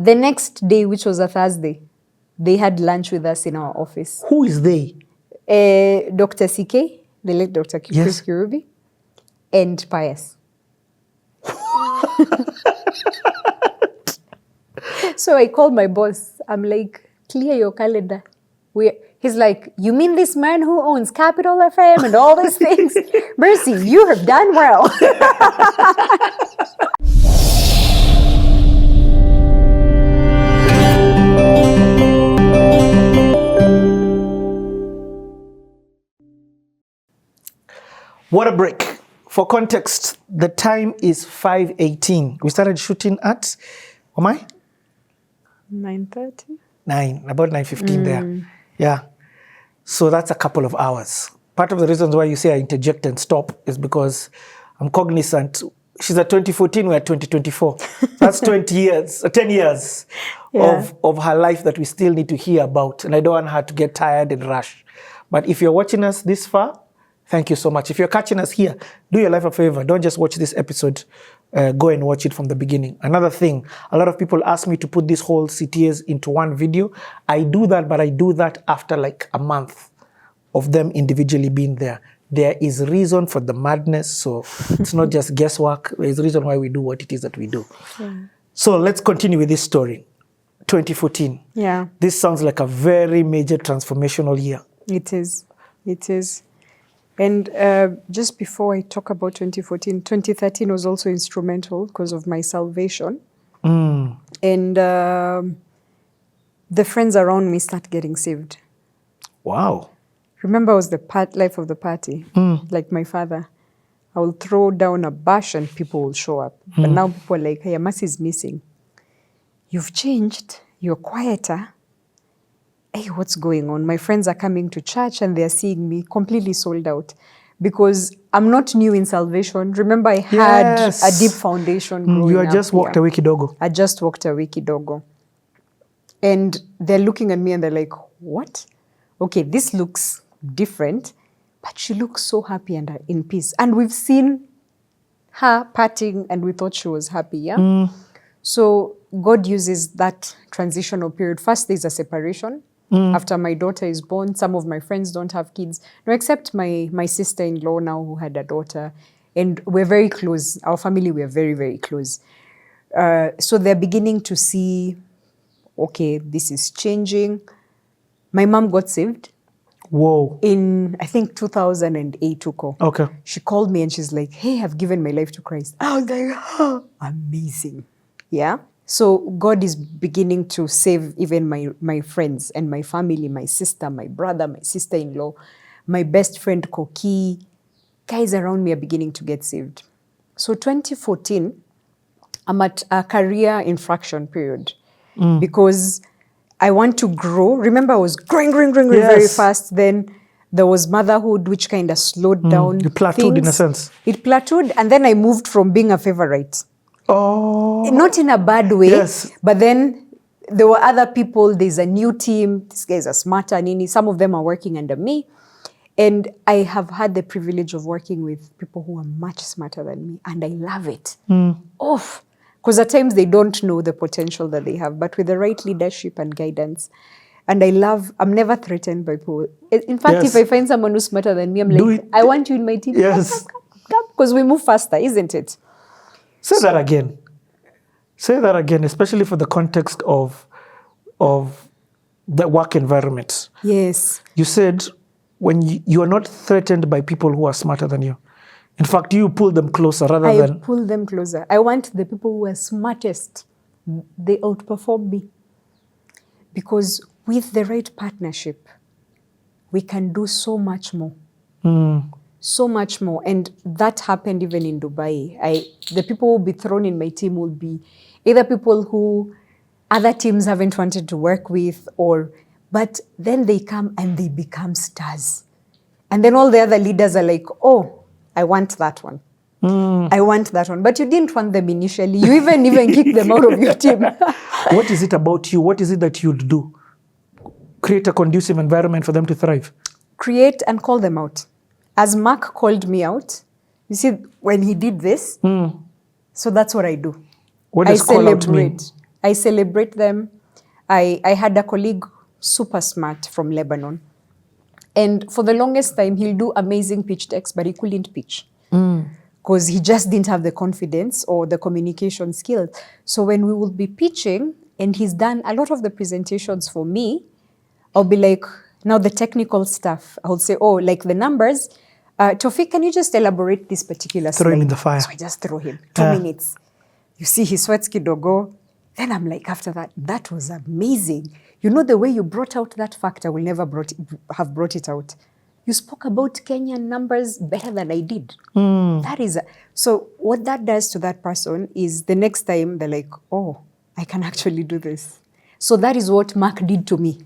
The next day, which was a Thursday, they had lunch with us in our office. Who is they? Dr. CK, the late Dr. Yes. Kirubi, and Pius. So I called my boss. I'm like, clear your calendar. He's like, you mean this man who owns Capital FM and all these things? Mercy, you have done well. What a break. For context, the time is 5:18. We started shooting at, 9:30? About 9:15 there. Yeah. So that's a couple of hours. Part of the reasons why you say I interject and stop is because I'm cognizant. She's at 2014, we're at 2024. That's 10 years of her life that we still need to hear about. And I don't want her to get tired and rush. But if you're watching us this far, thank you so much. If you're catching us here, do your life a favor. Don't just watch this episode. Go and watch it from the beginning. Another thing, a lot of people ask me to put this whole CTAs into one video. I do that, but I do that after like a month of them individually being there. There is reason for the madness, so it's not just guesswork. There is a reason why we do what it is that we do. Yeah. So let's continue with this story. 2014. Yeah. This sounds like a very major transformational year. It is. It is. And just before I talk about 2014, 2013 was also instrumental because of my salvation. And the friends around me start getting saved. Wow. Remember, I was the life of the party, like my father. I will throw down a bash and people will show up. But now people are like, hey, Amasi is missing. You've changed. You're quieter. Hey, what's going on? My friends are coming to church and they're seeing me completely sold out because I'm not new in salvation. Remember, I had a deep foundation growing up. You had just walked away kidogo. I just walked away kidogo. And they're looking at me and they're like, what? Okay, this looks different, but she looks so happy and in peace. And we've seen her partying and we thought she was happy, yeah? So God uses that transitional period. First, there's a separation. After my daughter is born, some of my friends don't have kids. No, except my sister-in-law now who had a daughter. And we're very close. Our family, we're very, very close. So they're beginning to see, okay, this is changing. My mom got saved. Whoa. In, I think, 2008. Okay. She called me and she's like, hey, I've given my life to Christ. I was like, oh, amazing. Yeah. So God is beginning to save even my friends and my family, my sister, my brother, my sister-in-law, my best friend Koki. Guys around me are beginning to get saved. So 2014, I'm at a career infraction period because I want to grow. Remember, I was growing very fast. Then there was motherhood, which kind of slowed down. You plateaued in a sense. It plateaued, and then I moved from being a favorite. Oh. Not in a bad way, but then there were other people. There's a new team. These guys are smarter. Nini. Some of them are working under me. And I have had the privilege of working with people who are much smarter than me. And I love it. Because at times they don't know the potential that they have. But with the right leadership and guidance. And I'm never threatened by people. In fact, if I find someone who's smarter than me, I'm like, I want you in my team. Yes. Come. Because we move faster, isn't it? Say that again. Say that again, especially for the context of the work environment. Yes. You said when you are not threatened by people who are smarter than you. In fact, you pull them closer rather than... I pull them closer. I want the people who are smartest. They outperform me. Because with the right partnership, we can do so much more. So much more. And that happened even in Dubai. The people who will be thrown in my team will be either people who other teams haven't wanted to work with, but then they come and they become stars. And then all the other leaders are like, oh, I want that one. I want that one. But you didn't want them initially. You even kicked them out of your team. What is it about you? What is it that you'd do? Create a conducive environment for them to thrive. Create and call them out. As Mark called me out, you see, when he did this, so that's what I do. What does call out mean? I celebrate them. I had a colleague, super smart, from Lebanon. And for the longest time, he'll do amazing pitch decks, but he couldn't pitch. Because he just didn't have the confidence or the communication skills. So when we would be pitching, and he's done a lot of the presentations for me, I'll be like, now the technical stuff, I'll say, oh, like the numbers, Tofik, can you just elaborate this particular slide? Throw him in the fire. So I just throw him. 2 minutes. You see, he sweats kidogo. Then I'm like, after that, that was amazing. You know, the way you brought out that fact, I will never have brought it out. You spoke about Kenyan numbers better than I did. That is, so what that does to that person is the next time they're like, oh, I can actually do this. So that is what Mark did to me.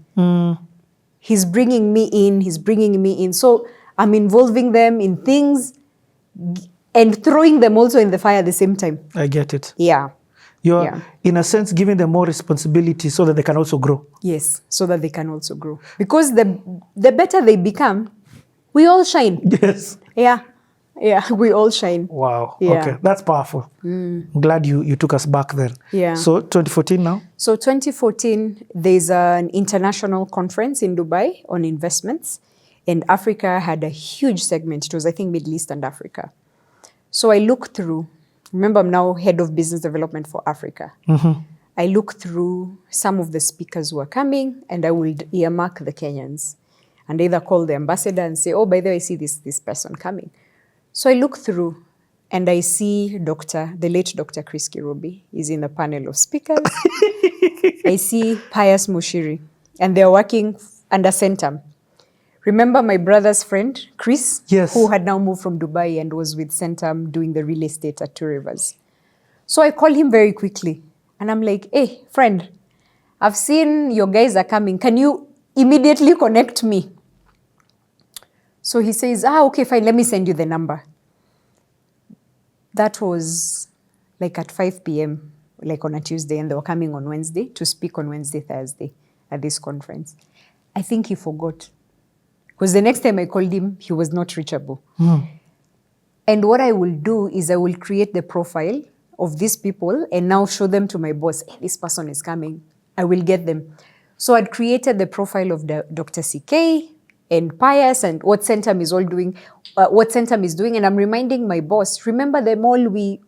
He's bringing me in. So I'm involving them in things and throwing them also in the fire at the same time. I get it. Yeah. You're, in a sense, giving them more responsibility so that they can also grow. Yes, so that they can also grow. Because the better they become, we all shine. Yes. Yeah, we all shine. Wow. Yeah. Okay, that's powerful. I'm glad you took us back then. Yeah. So 2014 now? So 2014, there's an international conference in Dubai on investments. And Africa had a huge segment. It was, I think, Middle East and Africa. So I looked through. Remember, I'm now head of business development for Africa. I look through some of the speakers who are coming, and I will earmark the Kenyans, and either call the ambassador and say, oh, by the way, I see this person coming. So I look through, and I see the late Dr. Chris Kirubi is in the panel of speakers. I see Pius Muchiri, and they're working under Centum. Remember my brother's friend, Chris? Yes. Who had now moved from Dubai and was with Centum doing the real estate at Two Rivers. So I call him very quickly. And I'm like, hey, friend, I've seen your guys are coming. Can you immediately connect me? So he says, okay, fine, let me send you the number. That was like at 5 p.m., like on a Tuesday, and they were coming on Wednesday to speak on Wednesday, Thursday at this conference. I think he forgot. Because the next time I called him, he was not reachable. And what I will do is I will create the profile of these people and now show them to my boss. Hey, this person is coming. I will get them. So I'd created the profile of Dr. CK and Pius and what Centum is all doing, what Centum is doing. And I'm reminding my boss, remember the mall we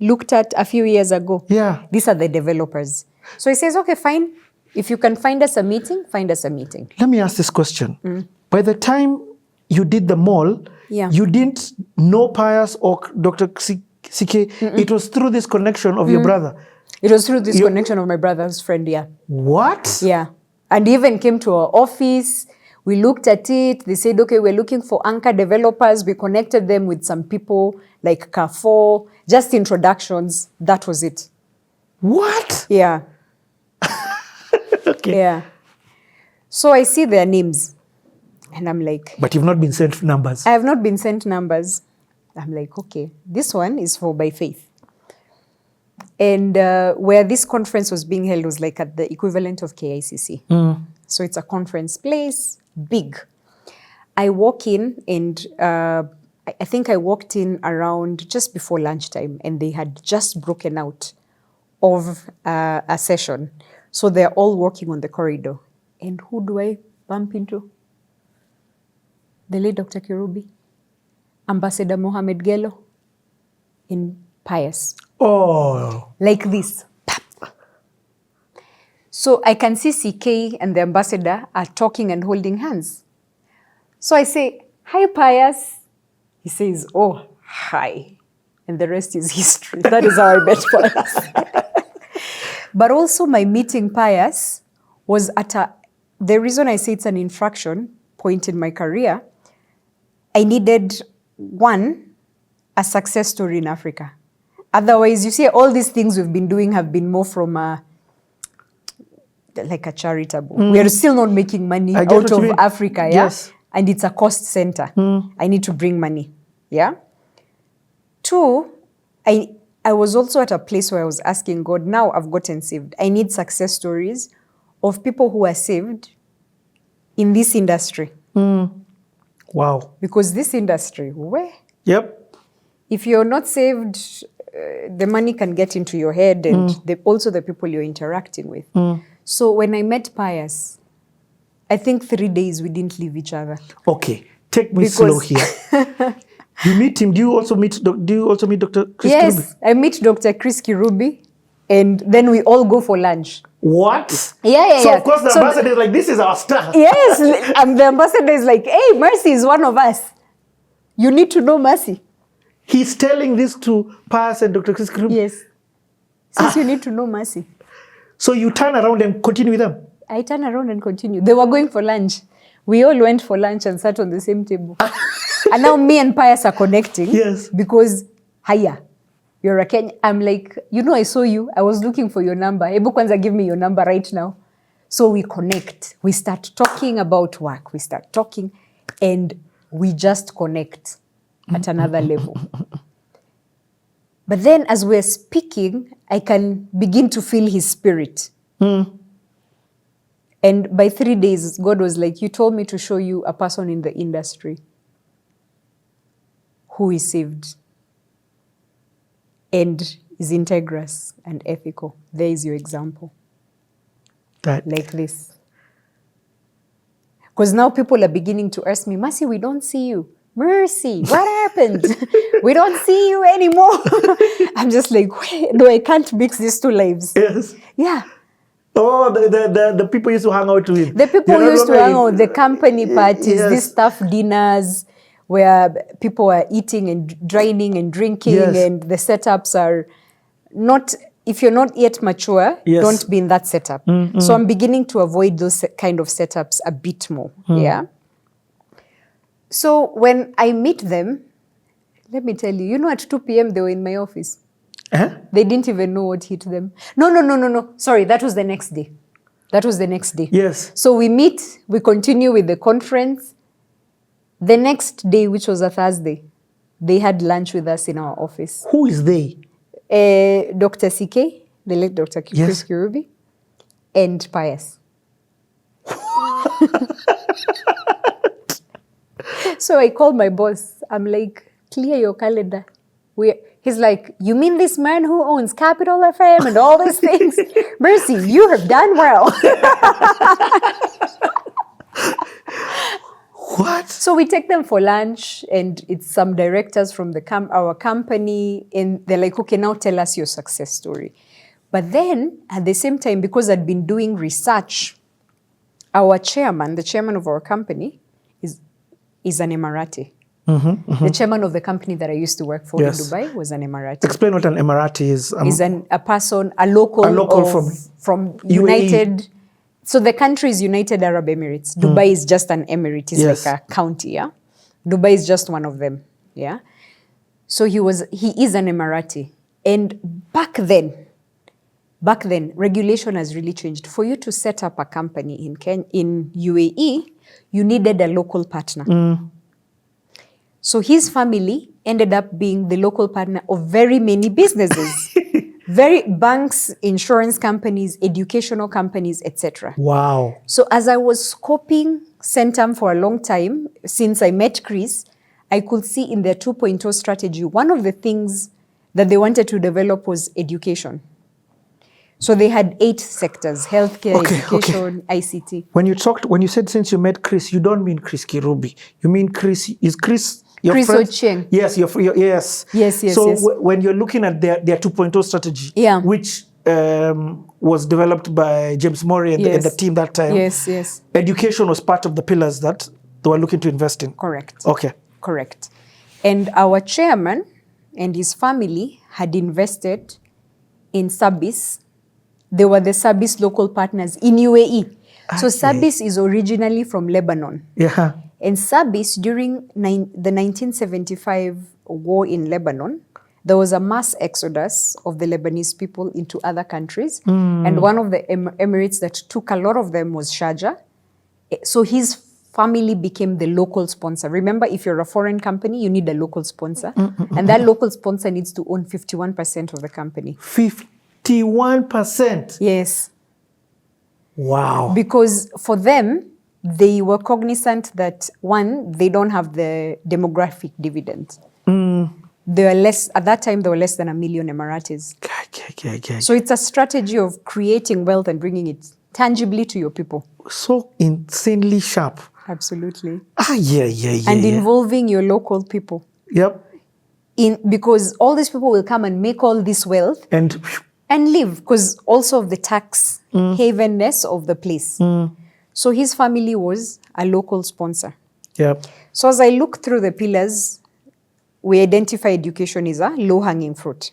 looked at a few years ago? Yeah. These are the developers. So he says, okay, fine. If you can find us a meeting, find us a meeting. Let me ask this question. By the time you did the mall, you didn't know Pius or Dr. CK. It was through this connection of your brother. It was through this connection of my brother's friend, yeah. What? Yeah. And he even came to our office. We looked at it. They said, okay, we're looking for anchor developers. We connected them with some people like Carrefour, just introductions. That was it. What? Yeah. Okay. Yeah. So I see their names. And I'm like... But you've not been sent numbers. I have not been sent numbers. I'm like, okay, this one is for By Faith. And where this conference was being held was like at the equivalent of KICC. So it's a conference place, big. I walk in and I think I walked in around just before lunchtime and they had just broken out of a session. So they're all walking on the corridor. And who do I bump into? The late Dr. Kirubi, Ambassador Mohamed Gello, in Pius. Oh. Like this. So I can see CK and the ambassador are talking and holding hands. So I say, hi, Pius. He says, oh, hi. And the rest is history. That is how I met Pius. But also my meeting Pius was at the reason I say it's an infraction point in my career, I needed, one, a success story in Africa. Otherwise, you see, all these things we've been doing have been more from like a charitable. We are still not making money out of Africa, yeah? Yes. And it's a cost center. I need to bring money, yeah? Two, I was also at a place where I was asking God, now I've gotten saved. I need success stories of people who are saved in this industry. Wow. Because this industry, where? Yep. If you're not saved the money can get into your head and also the people you're interacting with. So when I met Pius, I think 3 days we didn't leave each other. Okay, take me slow here. You meet him. Do you also meet Dr. Chris Yes, Kirubi? I meet Dr. Chris Kirubi, and then we all go for lunch. What? Yeah. So of course the ambassador is like, this is our star. Yes, and the ambassador is like, hey, Mercy is one of us. You need to know Mercy. He's telling this to Pius and Dr. Chris Kirubi? Yes. Since you need to know Mercy. So you turn around and continue with them? I turn around and continue. They were going for lunch. We all went for lunch and sat on the same table. And now me and Pius are connecting. Yes. Because, hiya, you're a Kenyan. I'm like, I saw you. I was looking for your number. Hebu kwanza, give me your number right now. So we connect. We start talking about work. We start talking and we just connect at another level. But then as we're speaking, I can begin to feel his spirit. And by 3 days, God was like, you told me to show you a person in the industry who is saved and is integrous and ethical. There is your example. Like this. Because now people are beginning to ask me, Mercy, we don't see you. Mercy, what happened? We don't see you anymore. I'm just like, wait, no, I can't mix these two lives. Yes. Yeah. Oh, the people used to hang out with. The people used to hang out, the company parties, these staff dinners where people are eating and dining and drinking, and the setups are not, if you're not yet mature, don't be in that setup. So I'm beginning to avoid those kind of setups a bit more. Yeah. So when I meet them, let me tell you, at 2 p.m. they were in my office. They didn't even know what hit them. No. Sorry, that was the next day. Yes. So we meet, we continue with the conference. The next day, which was a Thursday, they had lunch with us in our office. Who is they? Dr. CK, the late Dr. Chris Kirubi, and Pius. So I called my boss. I'm like, clear your calendar. He's like, you mean this man who owns Capital FM and all these things? Mercy, you have done well. What? So we take them for lunch, and it's some directors from our company, and they're like, okay, now tell us your success story. But then, at the same time, because I'd been doing research, our chairman, the chairman of our company, is an Emirati. The chairman of the company that I used to work for in Dubai was an Emirati. Explain what an Emirati is. Is a local from United. So the country is United Arab Emirates. Dubai is just an emirate. It's like a county. Yeah, Dubai is just one of them. Yeah. So he is an Emirati, and back then, regulation has really changed. For you to set up a company in UAE, you needed a local partner. So his family ended up being the local partner of very many businesses. Banks, insurance companies, educational companies, etc. Wow. So as I was scoping Centum for a long time, since I met Chris, I could see in their 2.0 strategy, one of the things that they wanted to develop was education. So they had 8 sectors: healthcare, education, ICT. When you said since you met Chris, you don't mean Chris Kirubi. You mean Chris your Chris friend? Ochieng. Yes, yes. So when you're looking at their 2.0 strategy, which was developed by James Murray and the team that time. Yes. Education was part of the pillars that they were looking to invest in. Correct. Okay. Correct. And our chairman and his family had invested in Sabis. They were the Sabis local partners in UAE. So Sabis is originally from Lebanon. Yeah. And Sabis, during the 1975 war in Lebanon, there was a mass exodus of the Lebanese people into other countries. And one of the emirates that took a lot of them was Sharjah. So his family became the local sponsor. Remember, if you're a foreign company, you need a local sponsor. And that local sponsor needs to own 51% of the company. 51%? Yes. Wow. Because for them, they were cognizant that, one, they don't have the demographic dividend. there were less, at that time, there were less than 1 million Emiratis. So it's a strategy of creating wealth and bringing it tangibly to your people. So insanely sharp. Absolutely. Yeah. And involving your local people. Yep. Because all these people will come and make all this wealth and live, because also of the tax havenness of the place. So his family was a local sponsor. Yep. So as I look through the pillars, we identify education is a low-hanging fruit.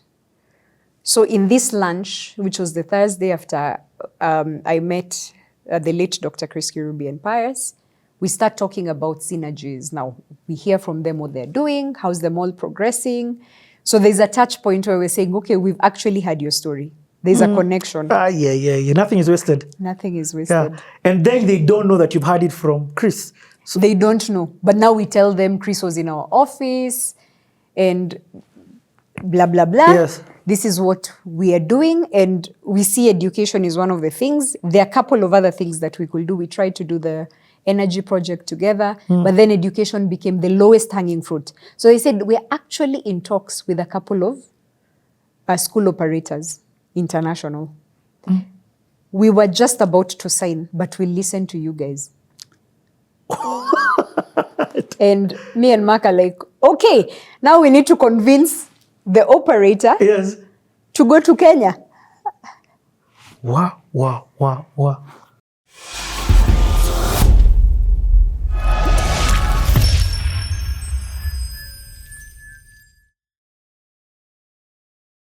So in this lunch, which was the Thursday after I met the late Dr. Chris Kirubi and Pius, we start talking about synergies. Now, we hear from them what they're doing, how's the mall progressing. So there's a touch point where we're saying, okay, we've actually heard your story. There's a connection. Yeah. Nothing is wasted. Nothing is wasted. Yeah. And then they don't know that you've heard it from Chris. So they don't know. But now we tell them Chris was in our office and blah, blah, blah. Yes. This is what we are doing. And we see education is one of the things. There are a couple of other things that we could do. We tried to do the energy project together, but then education became the lowest hanging fruit. So they said, we're actually in talks with a couple of school operators, international. We were just about to sign, but we'll listen to you guys. And me and Mark are like, okay, now we need to convince the operator to go to Kenya. Wow.